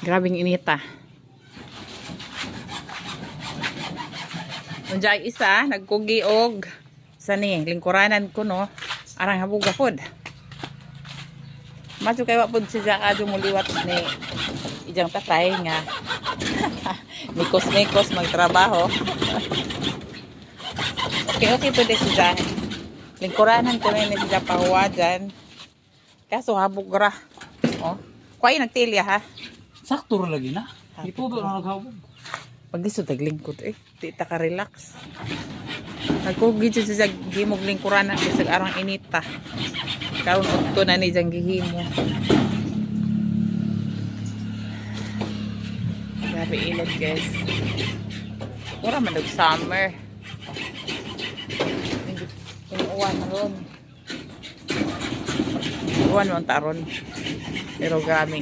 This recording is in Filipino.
Grabing inita. Unja ay isa, nagkugi og sani, lingkuranan ko no. Arang habuga pod. Macho kay wapod siya kadto muliwat ni ijang tatay nga. Mikos-mikos magtrabaho. Okay po din siya. Lingkuranan ko rin siya pahuwajan. Kaso habog ra. Oh. Kuway nagtilya ha. Sakto ra lagi na. Ito do na naghawog. Pag gusto taglingkod eh. Di ta ka relax. Nagkugi siya sa gimog lingkuranan kasi arang inita. Karon udto na ni jang gihimo. Grabe ilog guys. Wala man og summer. Yung uwan ron. Uwan mo taron. Pero grabe